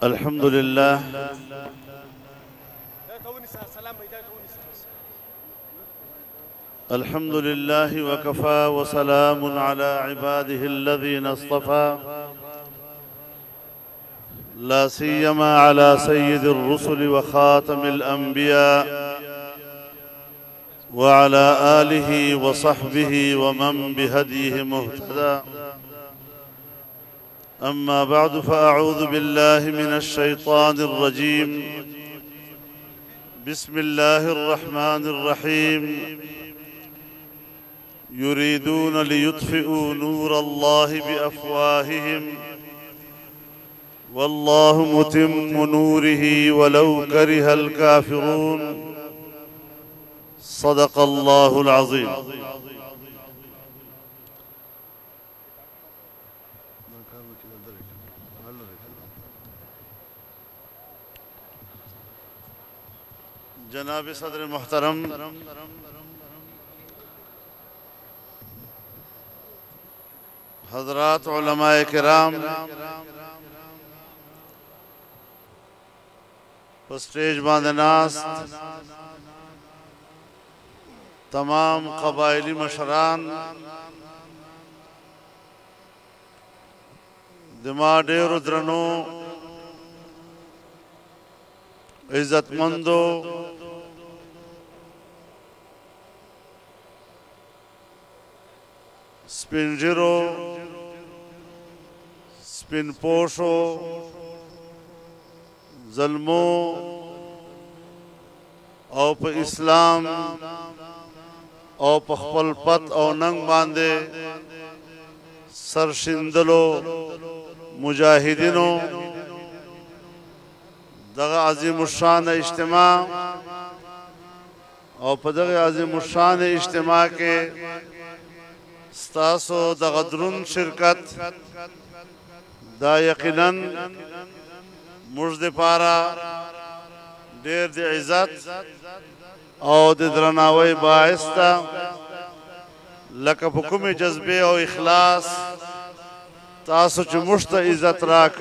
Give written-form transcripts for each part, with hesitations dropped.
الحمد لله الحمد لله وكفى وسلام على عباده الذين اصطفى لا سيما على سيد الرسل وخاتم الأنبياء وعلى آله وصحبه ومن بهديه مهتدى أما بعد فأعوذ بالله من الشيطان الرجيم بسم الله الرحمن الرحيم يريدون ليطفئوا نور الله بأفواههم والله متم نوره ولو كره الكافرون صدق الله العظيم जनाब सदर मोहतरम हजरात उलमाए किराम स्टेज बांदनास तमाम कबायली मशरान दिमाडे रुद्रनो इज्जतमंदो स्पिंजरो स्पिन पोशो जल्मो और प इस्लाम और पखपल पत और नंग बांधे सरशिंदलो मुजाहिदीनों दगा अज़ीमुश्शान इज्तिमा और पदग अज़ीमुश्शान इज्तिमा के स्तासो दगदरुन शिरकत दा यकीनन मुर्ज़ पारा देर दे इज़्ज़त और दे दरनावे बाइस्ता लका हुक्म जज्बे और इखलास तासो चुमुश्त इज़्ज़त राक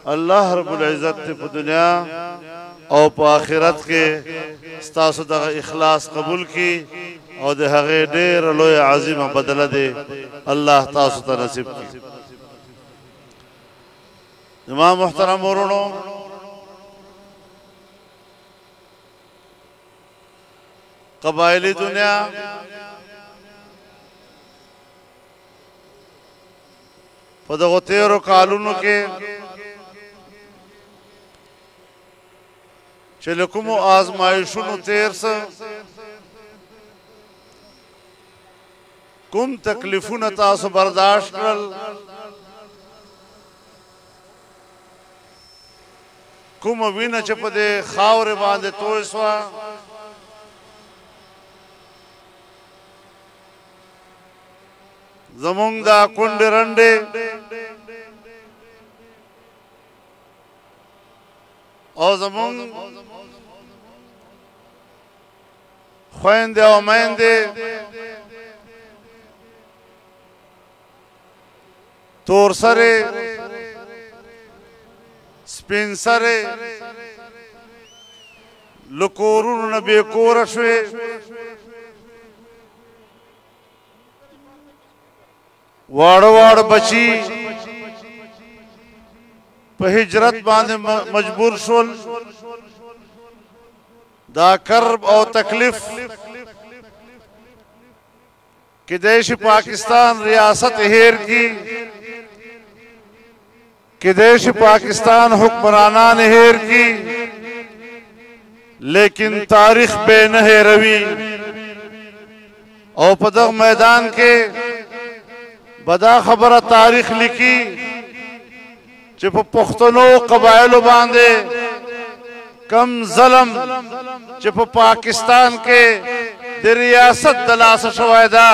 अल्लाह रब्बुल इज़्ज़त पे दुनिया और पे आखिरत के स्तासो दगा इखलास कबूल की और दे हगे डेर लोय आज़िम बदला दे अल्लाह तासो ता नसीब की इमाम मुहतरम मोरणो कबायली दुनिया पदगो तेरो कालूनों के चले कुमो आजमाइशुनु तेर से कुम तकलीफुन तासो बर्दाश्त करल कुम वीन चपदे खावरे बांधे तोयसवा जमुंगदा कुंड रंडे और जमुंग ख्वेंदे और मैंदे तोर सरे स्पिन सरे लुकोरुन नबी कोरशवे वाड़ बची पे हिजरत बांधे मजबूर शुल दा कर्ब और तकलीफ कि देश पाकिस्तान रियासत हेर की कि देश पाकिस्तान हुक्मरानान हेर की लेकिन तारीख बेनहे रवि और पदक मैदान के बदा खबर तारीख लिखी चिप पुख्तनो कबायलो बांधे कम ज़लम चिप पाकिस्तान के रियासत दलास शवायदा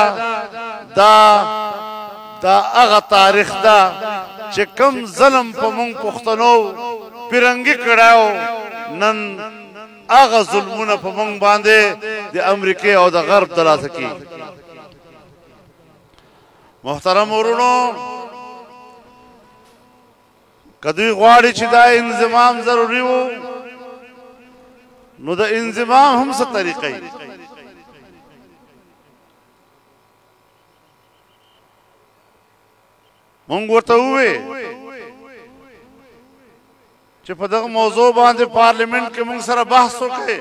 दा दा अग तारीख दा चे कम ज़लम पमुंग पुख्तनो पिरंगी कड़ाओ नन अग जुल्मुन पमुंग बांधे दे अमरीके और द गर्ब दलास की मोहतरम उरुनो कदी ग्वाड़ी चिदा इंजमाम जरूरी हो नो द इंजमाम हम से तरीक़े मंग वरता हुए चिपदक मौजू बांधे पार्लियामेंट के मंग सरा बहस होके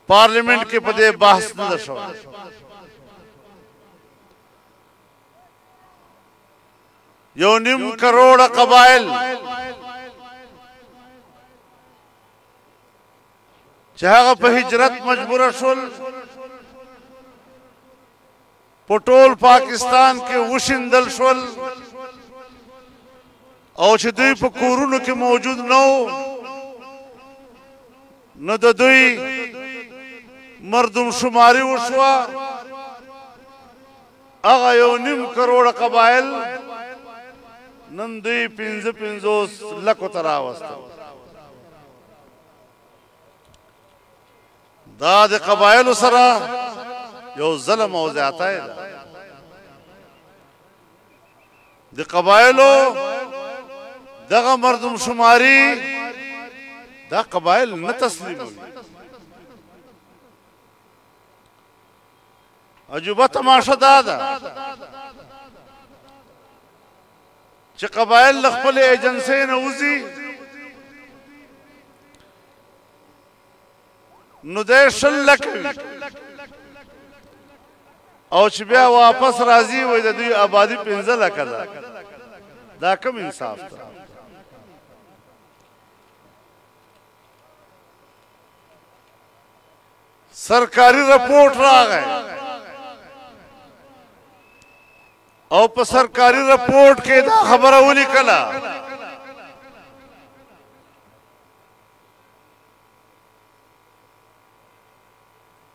पार्लियामेंट के पदे बहस न दर्शो यो 9 करोड़ कबाइल चाहे पे हिजरत मजबूर शुल पटोल पाकिस्तान के वशिंदल शुल और दुई पकूरुन के मौजूद न दुई मर्दम शुमारी उशवा अगा यो 9 करोड़ कबाइल नंदी 55 लख तरावस्त दाद कबाइल सरा यो ज़ल्म हो जाता है द कबाइलो दगा मर्दम शुमारी दा कबाइल न तस्लीम हुई अजुबा तमाशा दादा च कबाइल लखपल एजेंसी नवजी नुदेशल और छिब्या वापस राजी हुई दी आबादी 15 लाख दा कम इंसाफ था सरकारी रिपोर्ट रहा गए और पर सरकारी रिपोर्ट के दा खबर उली कला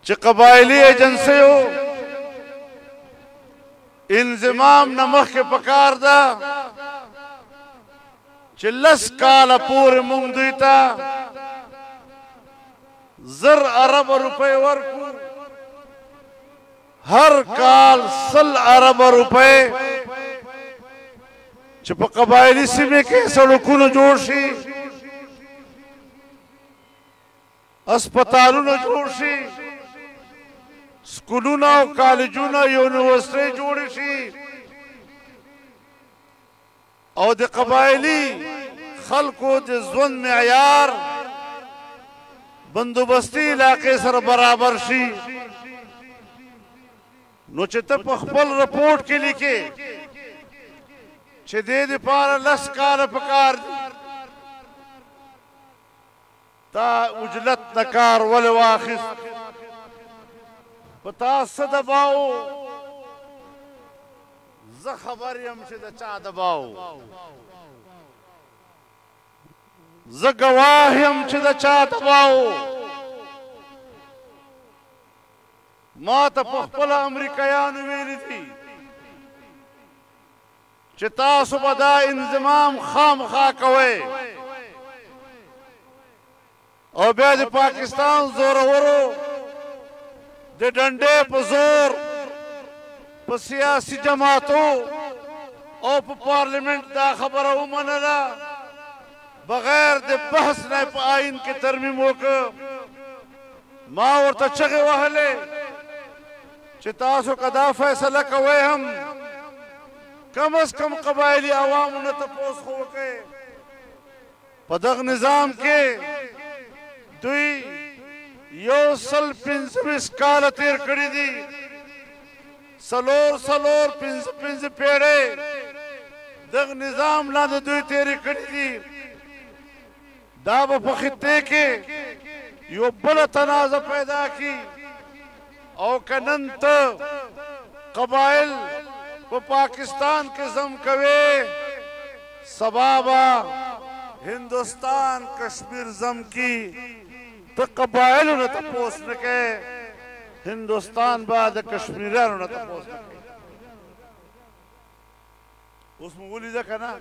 च कबायली एजेंसी हो इंजमाम नमक के पकार दा चिल्लस काल पूरे मुंगदीता ज़र अरब रुपए वर्कू हर काल सल अरब रुपए चुप कबायली सिमे के सड़कों जोड़शी अस्पतालों जोड़शी स्कूलों कॉलेजों यूनिवर्सिटी जोड़शी और द कबायली खल्को द ज़ुन मेयार बंदोबस्ती इलाके सर बराबर शी नोचित पखपल रिपोर्ट के लिखे छदे पार लस्कार पकार ता उजलत नकार वल वाखिस पता सदबाओ ज खबर यम से चा दबाओ ज गवाह यम से चा दबाओ मात पखपला अमरीकयान वेली थी चिता सुबदा इंजमाम खाम खा कवे और बेद पाकिस्तान जोर वरो दे डंडे पजोर प सियासी जमातों और पार्लियामेंट दा खबर मनला बगैर दे बहस न आइन के तरमीमों को माँ और तचगे वहले चितासो कदा फैसला कवे हम कम अज कम कबायली आवाम न तपोस हो के पदक निजाम के दुई यो सल 25 काल तीर कड़ी दी सलोर सलोर 25 पेड़े دغ نظام لاندې دوی تیرې کړي دي دا به په خطې کې یو بله تنازع پیدا کړي او که نن ته قبایل په پاکستان کې ضم کوې سبا به هندوستان کشمیر ضم کی ته قبایلو نه تپوس نه کوې هندوستان به د کشمیریانو نه تپوس نه کوي اوس مو ولیده که نه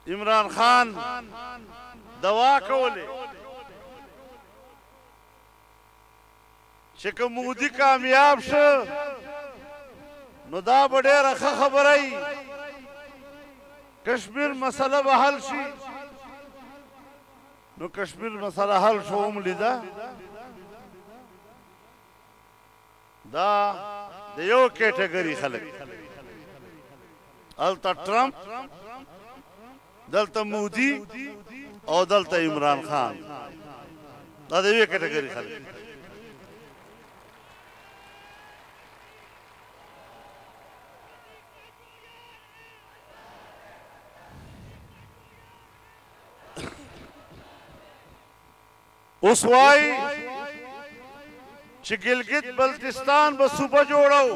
عمران خان دوا کولې چې که مودي کامیاب شو نو دا به ډېره ښه خبره وي کشمیر مسله به حل شي نو کشمیر مسله حل شو هم لیده دا د یو کیټګري خلک هلته ټرمپ دلته مودي او دلته عمران خان دا د یوې کیټګري خلک اوس وایي چې ګلګت بلتستان به صوبه جوړو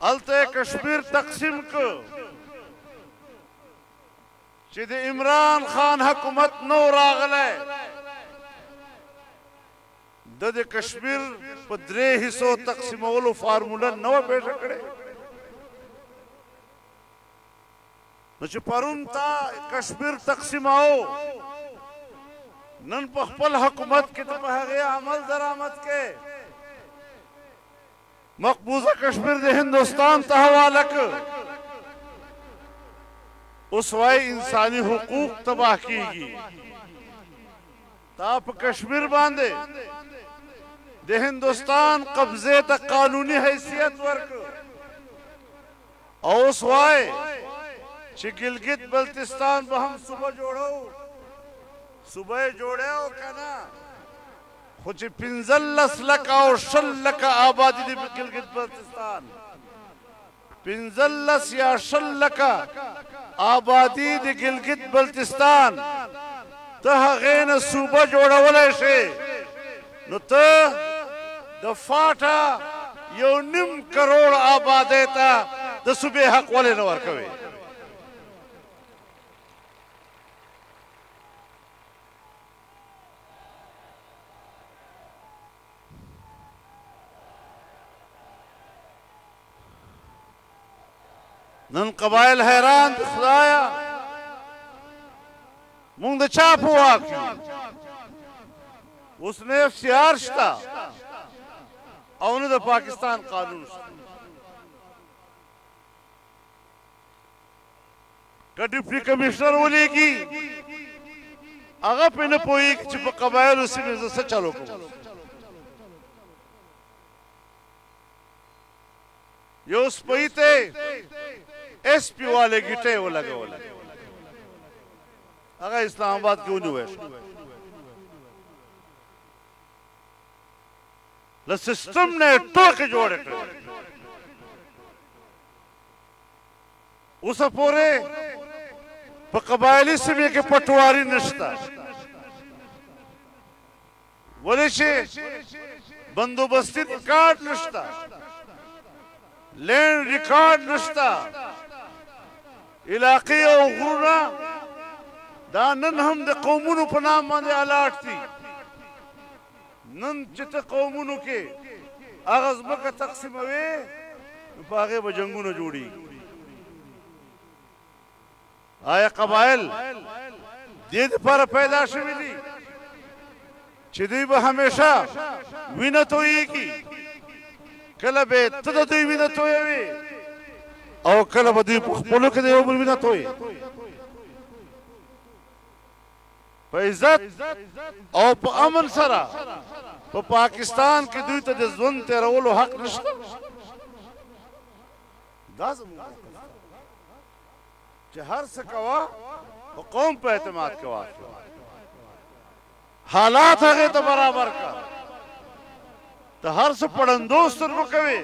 هلته کشمیر تقسیم کړ چې د عمران خان حکومت نو راغلی د کشمیر په 3 حصو تقسیمولو فارموله نه وه پیښه کړې نو چې پرون تا کشمیر تقسیماو نن په خپل حکومت کې ته په هغې عمل درآمد کې مقبوضه کشمیر د هندوستان ته حواله کړ اوس وایي انساني حقوق تباه کیږي تا په کشمیر باندې د هندوستان قبضې ته قانوني حیثیت ورکړ او اوس وایي چې ګلګت بلتستان به هم صوبه جوړو صوبه یې جوړی که نه خو چې 15 لکه او 20 لکه آبادي د ګلګت بلتستان 15 یا 20 لکه آبادي د ګلګت بلتستان ته هغې نه صوبه جوړولی شې نو ته د فاټه 1.5 کروڑ آبادۍ ته د صوبې حق ولې نه ورکوې نن قبایل حیران دي خدایا مونږ د چا په واک یو اوس نه FCR شته او نه د پاکستان قانون شته که ډیپټي کمشنر ولیږي هغه پرې نه پوهېږي چې په قبایلو سیمې زه څه چل وکړم یو سپۍ ته SP والے ګیټې ولګولې هغه اسلام آباد کې ونیول شو له سیستم نه ټوکې جوړې کړې اوسه پورې په قبایلي سیمې کې پټواري نشته ولې چې بندوبستي ریکارډ نشته لینډ ریکارډ نشته علاقې او غرونه دا نن هم د قومونو په نام باندې الاټ دي نن چې ته قومونو کې هغه ځمکه تقسیموې نو په هغې به جنګونه جوړېږي آیا قبایل دې دپاره پیدا شوي دي چې دوی به همیشه وینه تویېږي کله به ته د دوی وینه تویوي او کله به دوی په خپلو کې د یو بل وینه تویي په عزت او په امن سره په پاکستان کې دوی ته د ژوند تېرولو حق نشته دا زموږ چې هر څه کوه په قوم په اعتماد کوه حالات هغې ته برابر کړه तो हर से पढ़ंदो स्तरगो कवे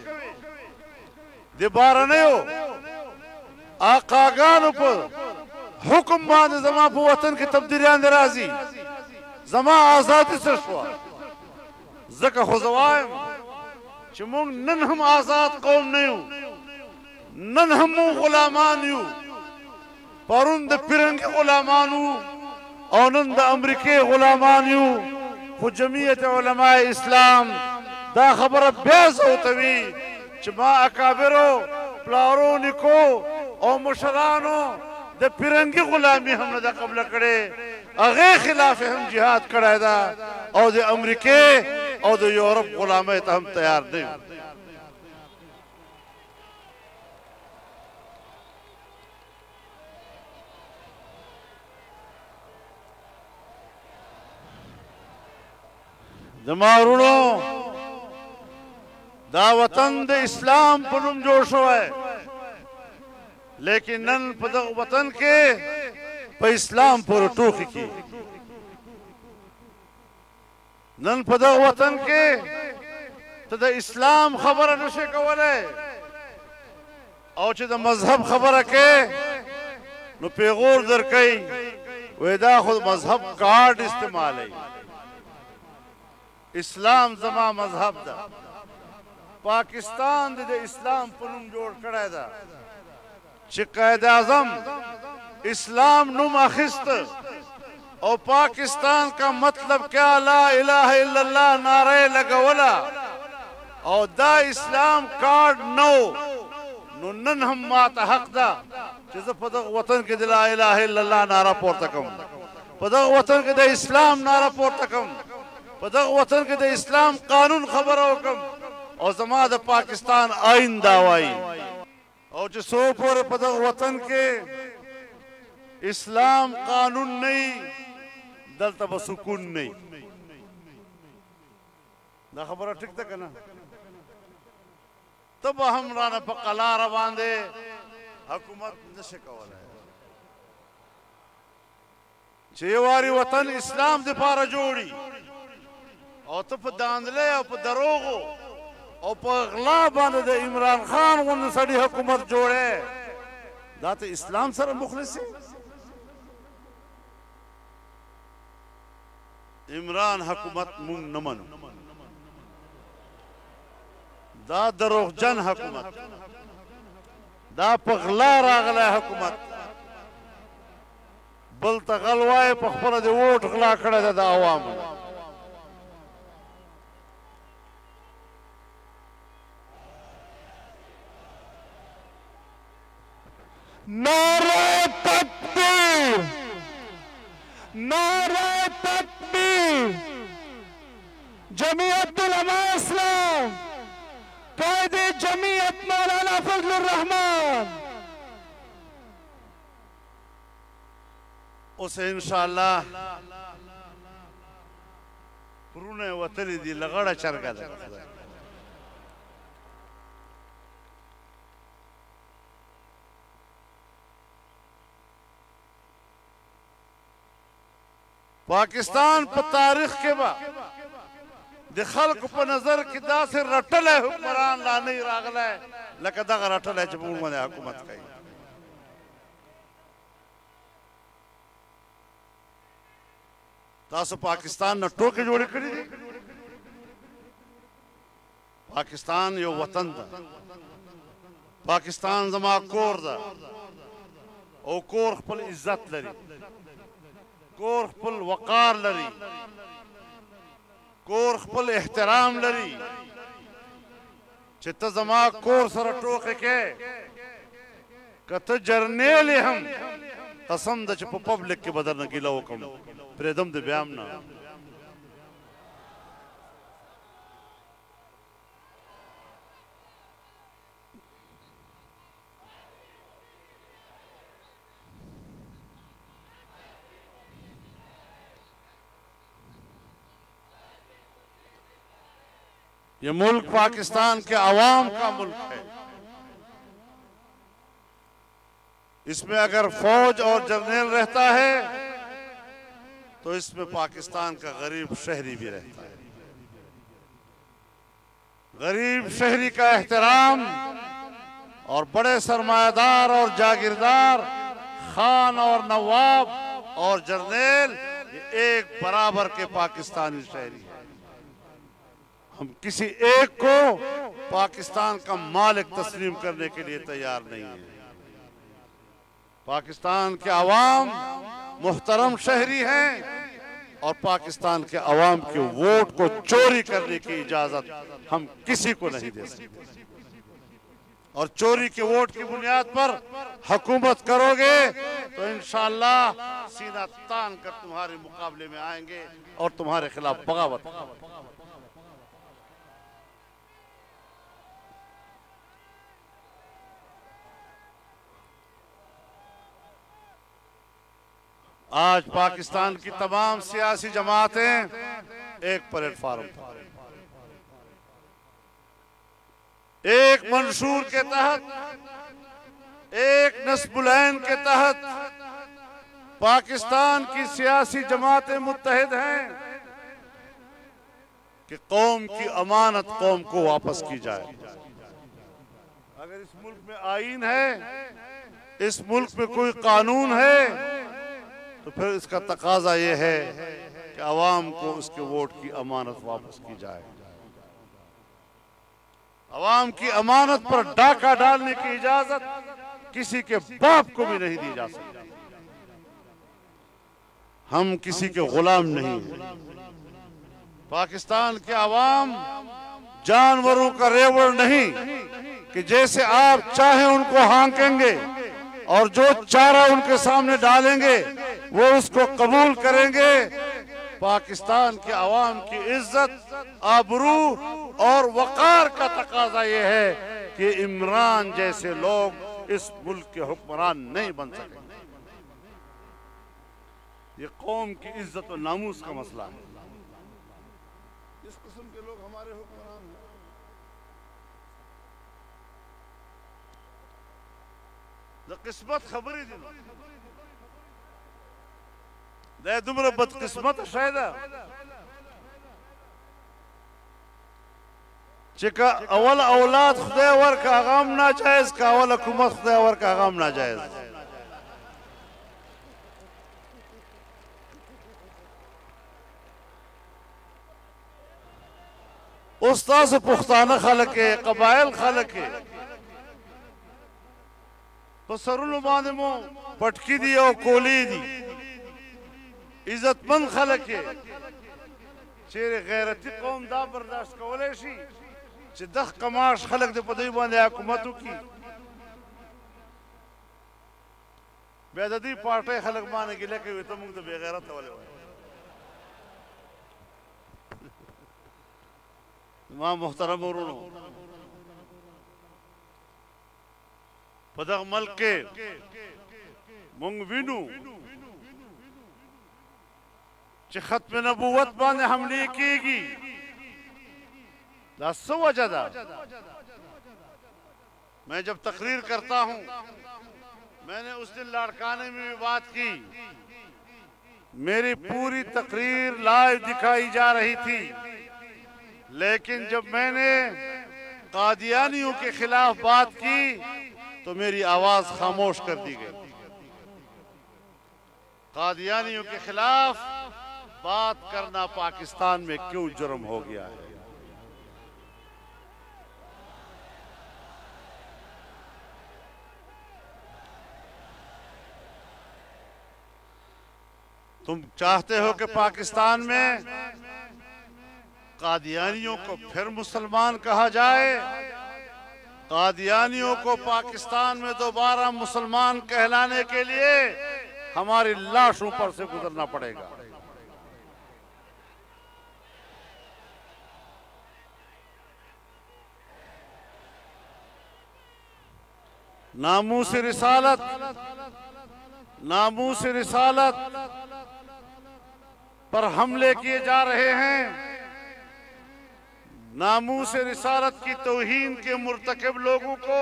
दे बारनेयो आकागान पर हुक्म मान जमा पो वतन की तब्दीलियां राजी जमा आजादी से शुआ जका खुजवाएम चमुंग नन हम आजाद कौम नहीं नन हम गुलामान यू परुंद फिरंगी गुलामान और नंद अमरीके गुलामान यू वो जमीयत उलमा इस्लाम दा खबर बेज होतवी चमा अकाबिरो प्लारो निको और मुशरानो द फिरंगी गुलामी हमने दा कबल करे अगे खिलाफ हम जिहाद कराए दा और द अमरीके और द यूरोप गुलामे तो हम तैयार नहीं जमारुणो दा वतन दे इस्लाम पुनुम जोश है लेकिन नन पद वतन के पे इस्लाम पर टोकी की नन पद वतन के तद इस्लाम खबर नशे कवले और च मजहब खबर के नो पेगोर दर कई वेदा खुद मजहब कार्ड इस्तेमाल है इस्लाम जमा मजहब दा पाकिस्तान दे इस्लाम पुनुम जोड़ कराए दा कायद आजम इस्लाम नुम अखिस्त और पाकिस्तान का मतलब क्या ला इलाहा इल्लल्लाह नारे लगवला और दा इस्लाम कार्ड नो नन हम मात हक दा पद वतन के ला इलाहा इल्लल्लाह नारा पोर्तकम पद वतन के इस्लाम नारा पोर्तकम पद वतन के इस्लाम कानून खबर होकम और जमा द पाकिस्तान आइन दावाई और जो सोपोर पद वतन के इस्लाम कानून नहीं दल तब सुकून नहीं ना खबर ठीक तक ना तब हम राना पकला रवांदे हुकूमत नशे कवल है चेवारी वतन इस्लाम दे पारा जोड़ी और तो दांदले और दरोगो और पगला बंद दे इमरान खान उन सड़ी हुकूमत जोड़े दाते इस्लाम सर मुखलिस इमरान हुकूमत मुंग नमन दा दरोग जन हुकूमत दा पगला रागला हुकूमत बल तगलवाए पखफर दे वोट गला खड़ा दा आवाम नारे तकबीर नारे तकबीर जमीयत उलमा इस्लाम कायदे जमीयत मौलाना फजलुर रहमान उसे इंशाअल्लाह पुरुने वतली दी लगड़ा चरगा दे पाकिस्तान पर तारीख के बाद दिखल को पर नजर की दा से रटल है हुक्मरान ला नहीं रागला है लकदा का रटल है जबूर में हुकूमत का तासो पाकिस्तान न टोके जोड़े करी पाकिस्तान यो वतन दा पाकिस्तान जमा कोर दा ओ कोर खपल इज्जत लरी कोर खपल वकार लरी कोर खपल एहतराम लरी चित्त जमा कोर सर टोके के कत जर्नेल हम कसम द च पब्लिक के बदर न गिला हुकम प्रेदम दे ब्याम ना ये मुल्क पाकिस्तान के अवाम का मुल्क है इसमें अगर फौज और जर्नल रहता है तो इसमें पाकिस्तान का गरीब शहरी भी रहता है गरीब शहरी का एहतराम और बड़े सरमायादार और जागीरदार, खान और नवाब और जर्नेल, ये एक बराबर के पाकिस्तानी शहरी हैं। हम किसी एक को पाकिस्तान का मालिक तस्लीम करने के लिए तैयार नहीं है। पाकिस्तान के अवाम मुहतरम शहरी हैं और पाकिस्तान के अवाम के वोट को चोरी करने की इजाजत हम किसी को नहीं दे सकते। और चोरी के वोट की बुनियाद पर हुकूमत करोगे तो इंशाअल्लाह सीना तान कर तुम्हारे मुकाबले में आएंगे और तुम्हारे खिलाफ बगावत। आज पाकिस्तान की तमाम सियासी जमातें एक प्लेटफार्म पर, एक मंशूर के तहत, एक नस्बुलैन के तहत पाकिस्तान की सियासी जमातें मुत्तहिद हैं कि कौम की अमानत कौम को वापस की जाए। अगर इस मुल्क में आईन है, इस मुल्क में कोई कानून है, तो फिर इसका तकाजा ये है कि अवाम को उसके वोट की अमानत वापस की जाए। अवाम की अमानत पर डाका डालने की इजाजत किसी के बाप को भी नहीं दी जा सकती। हम किसी के गुलाम नहीं हैं। पाकिस्तान के अवाम जानवरों का रेवड़ नहीं कि जैसे आप चाहे उनको हांकेंगे और जो चारा उनके सामने डालेंगे वो उसको कबूल करेंगे। पाकिस्तान के अवाम की इज्जत, आबरू और वकार का तकाजा ये है कि इमरान जैसे लोग इस मुल्क के हुक्मरान नहीं बन सकेंगे। ये कौम की इज्जत और नामूस का मसला है। इस किस्म के लोग हमारे हुक्मरान हैं। किस्मत खबरी दिन दे दुमर बदकिस्मत शायद चिका अवल औलाद खुदावर का आगाम नाजायज का, अवल हुकूमत खुदावर का आगाम नाजायज। उस्ताद से पुख्ताना खलक है, कबायल खलक है, तो सरुल मादमो पटकी दी और कोली दी इज्जतमंद खलक है। चेरे गैरती कौम दा बर्दाश्त कवले शी चे दख कमाश खलक दे पदई बांधे हुकूमतों की बेददी पार्टी खलक माने गिले के वे तो मुंग तो बेगैरत वाले मां मुहतरम औरों पदक मल के मुंग विनू चे खत्म नबूवत बाने हमले कीगी दासो वजदा। मैं जब तकरीर करता हूं, मैंने उस दिन लाड़काने में भी बात की, मेरी पूरी तकरीर लाइव दिखाई जा रही थी, लेकिन जब मैंने कादियानियों के खिलाफ बात की तो मेरी आवाज खामोश कर दी गई। कादियानियों के खिलाफ बात करना पाकिस्तान में क्यों जुर्म हो गया है? तुम चाहते हो कि पाकिस्तान में कादियानियों को फिर मुसलमान कहा जाए? कादियानियों को पाकिस्तान में दोबारा मुसलमान कहलाने के लिए हमारी लाशों पर से गुजरना पड़ेगा। नामूस रिसालत, नामूस रिसालत पर हमले किए जा रहे हैं। नामूस रिसालत की तौहीन के मुर्तकिब लोगों को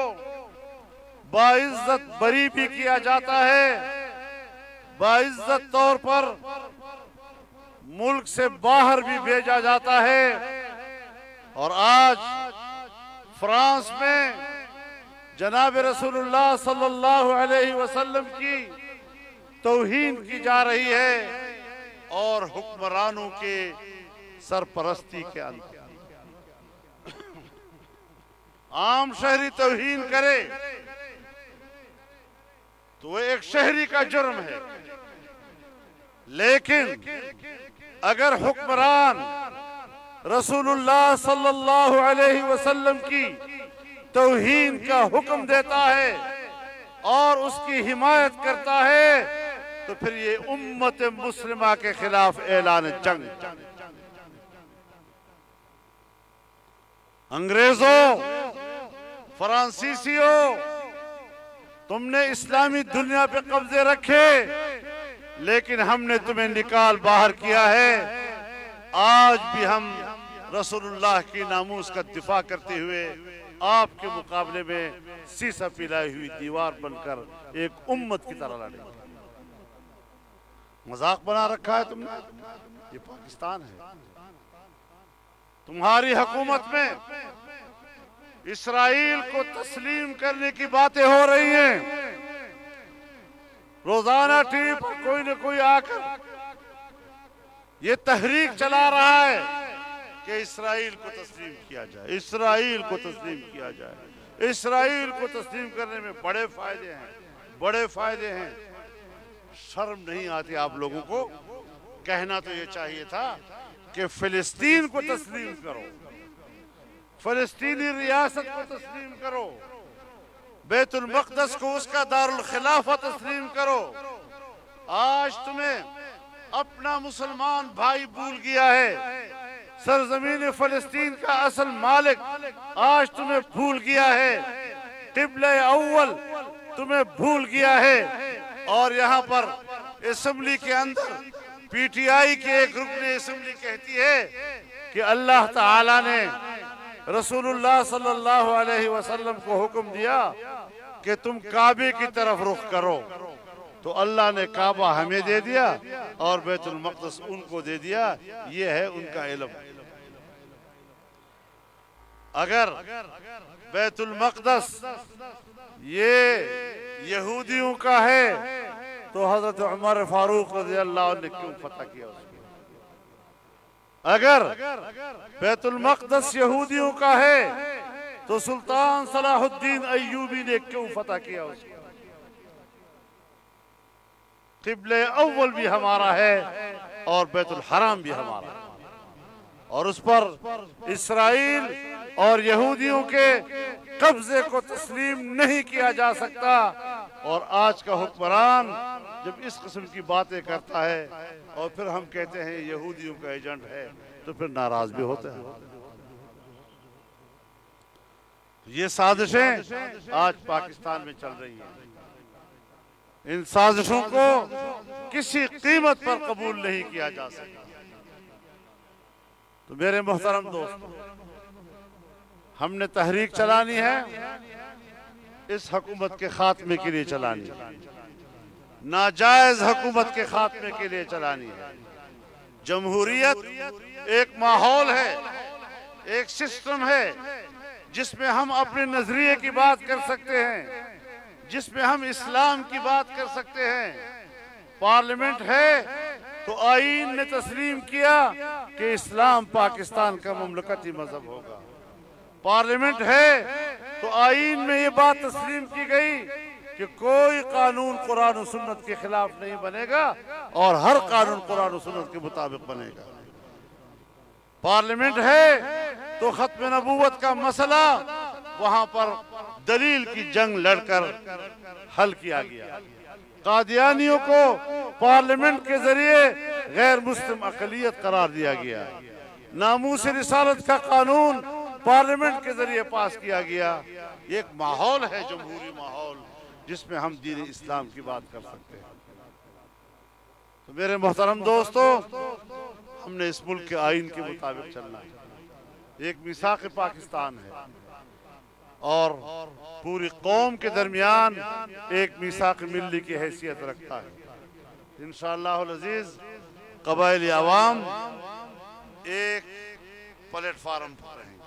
बाइज्जत बरी भी किया जाता है, बाइज्जत तौर पर मुल्क से बाहर भी भेजा जाता है। और आज फ्रांस में जनाब रसूलुल्लाह सल्लल्लाहु अलैहि वसल्लम की तौहीन की जा रही है और हुक्मरानों के सरपरस्ती के अंदर आम शहरी तौहीन करे तो वो एक शहरी का जुर्म है, लेकिन अगर हुक्मरान रसूलुल्लाह सल्लल्लाहु अलैहि वसल्लम की तौहीन का हुक्म देता है और उसकी हिमायत करता है तो फिर ये उम्मत मुस्लिमा के खिलाफ ऐलान जंग। अंग्रेजों, फ्रांसीसियों, तुमने इस्लामी दुनिया पे कब्जे रखे, लेकिन हमने तुम्हें निकाल बाहर किया है। आज भी हम रसूलुल्लाह की नामूस का दिफा करते हुए आपके मुकाबले में सीसा पिलाई हुई दीवार बनकर एक उम्मत की तरह लड़ेंगे। मजाक बना रखा है तुमने, ये पाकिस्तान है। तुम्हारी हुकूमत में इस्राइल को तस्लीम करने की बातें हो रही हैं। रोजाना टीवी पर कोई न कोई आकर ये तहरीक चला रहा है कि इस्राइल को तस्लीम किया जाए, इस्राइल को तस्लीम किया जाए। इस्राइल को तस्लीम करने में बड़े फायदे हैं, बड़े फायदे हैं। शर्म नहीं आती आप लोगों को? कहना तो ये चाहिए था कि फिलिस्तीन को तस्लीम करो, फिलिस्तीनी रियासत को तस्लीम करो, बैतुल मक़दस को उसका दारुल खिलाफा तस्लीम करो। आज तुम्हें अपना मुसलमान भाई भूल गया है, सरजमीन फिलिस्तीन का असल मालिक आज तुम्हें भूल गया है, क़िबला अव्वल तुम्हें भूल गया है। और यहाँ पर असेंबली के अंदर पीटीआई के एक रुकन असेंबली कहती है कि अल्लाह ताला ने रसूलुल्लाह सल्लल्लाहु अलैहि वसल्लम को हुक्म दिया कि तुम काबे की तरफ रुख करो, तो अल्लाह ने काबा हमें दे दिया और बैतुल मक़दस उनको दे दिया। ये है उनका इल्म। अगर बैतुल मक़दस ये यहूदियों का है तो हजरत उमर फारूक रज़ियल्लाहु अन्हु ने क्यों फतह किया उसको? अगर बैतुल मक़दस यहूदियों का है तो सुल्तान सलाहुद्दीन अय्यूबी ने क्यों फतह किया उसको? क़िबला अव्वल भी हमारा है और बैतुल हराम भी हमारा है, और उस पर इस्राइल और यहूदियों के कब्जे को तस्लीम नहीं किया जा सकता। और आज का हुक्मरान जब इस किस्म की बातें करता है और फिर हम कहते हैं यहूदियों का एजेंट है, तो फिर नाराज भी होते हैं। ये साजिशें आज पाकिस्तान में चल रही हैं। इन साजिशों को किसी कीमत पर कबूल नहीं किया जा सकता। तो मेरे मोहतरम दोस्तों, हमने तहरीक चलानी है, इस हुकूमत के खात्मे के लिए चलानी है, नाजायज हुकूमत के खात्मे के लिए चलानी है। जमहूरियत एक माहौल है, एक सिस्टम है जिसमें हम अपने नजरिए की बात कर सकते हैं, जिसमें हम इस्लाम की बात कर सकते हैं। पार्लियामेंट है तो आईन ने तस्लीम किया कि इस्लाम पाकिस्तान का मुमलकती मजहब होगा। पार्लियामेंट है तो आईन में ये बात तस्लीम की गई कि कोई कानून कुरान और सुन्नत के खिलाफ नहीं बनेगा और हर कानून कुरान और सुन्नत के मुताबिक बनेगा। पार्लियामेंट है तो खत्म नबूवत का मसला वहां पर दलील की जंग लड़कर हल किया गया। कादियानियों को पार्लियामेंट के जरिए गैर मुस्लिम अक़लियत करार दिया गया। नामूस रिसालत का कानून पार्लियामेंट के जरिए पास किया गया। एक माहौल है, जमहूरी माहौल, जिसमें हम दीन इस्लाम की बात कर सकते हैं। तो मेरे मोहतरम दोस्तों, हमने इस मुल्क के आईन के मुताबिक चलना है। एक मिसाक़ पाकिस्तान है और पूरी कौम के दरमियान एक मिसाक़ मिल्ली की हैसियत रखता है। इंशाअल्लाह अज़ीज़ क़बाइली अवाम एक प्लेटफार्म पर रहेंगे।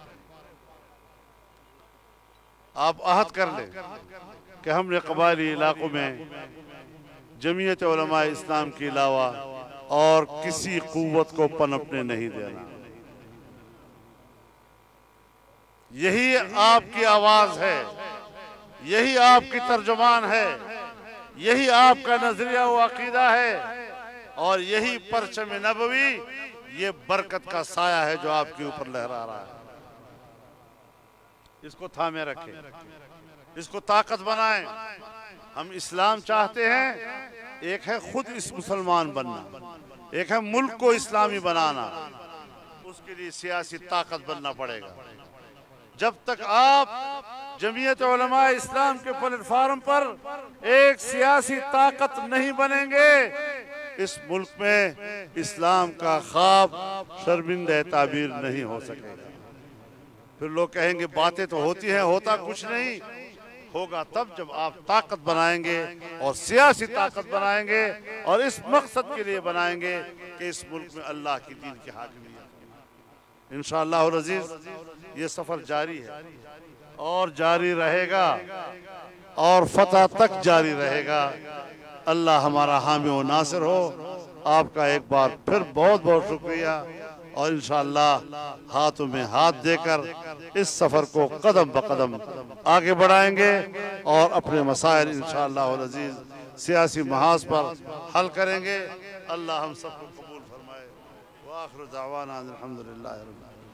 आप अहद कर लें कि हमने कबायली इलाकों में जमीयत उलमा इस्लाम के अलावा और किसी कुव्वत को पनपने नहीं देना। यही आपकी आवाज है, यही आपकी तर्जुमान है, यही आपका नजरिया व अकीदा है, और यही परचम नबवी, ये बरकत का साया है जो आपके ऊपर लहरा रहा है। इसको थामे रखें, इसको ताकत बनाएं। हम इस्लाम चाहते हैं, एक है खुद इस मुसलमान बनना, एक है मुल्क को इस्लामी बनाना। उसके लिए सियासी ताकत बनना पड़ेगा। जब तक आप जमीयत उलमा इस्लाम के प्लेटफार्म पर एक सियासी ताकत नहीं बनेंगे, इस मुल्क में इस्लाम का ख्वाब शर्मिंदा ताबीर नहीं हो सकेगा। फिर लोग कहेंगे बातें तो होती हैं, होता कुछ नहीं। होगा तब जब आप ताकत बनाएंगे और सियासी ताकत बनाएंगे, और इस मकसद के लिए बनाएंगे कि इस मुल्क में अल्लाह की दीन की हाकिमियत। इंशाअल्लाह अज़ीज़ ये सफर जारी है और जारी रहेगा और फतह तक जारी रहेगा। अल्लाह हमारा हामी व नासिर हो। आपका एक बार फिर बहुत बहुत शुक्रिया, और इंशाअल्लाह हाथों में हाथ देकर इस सफर को कदम ब कदम आगे बढ़ाएंगे और अपने मसाइल इंशाअल्लाह अज़ीज़ सियासी महाज पर हल करेंगे। अल्लाह हम सबको कबूल फरमाए। व आखिर दावाना अल्हम्दुलिल्लाह रब्बिल आलमीन।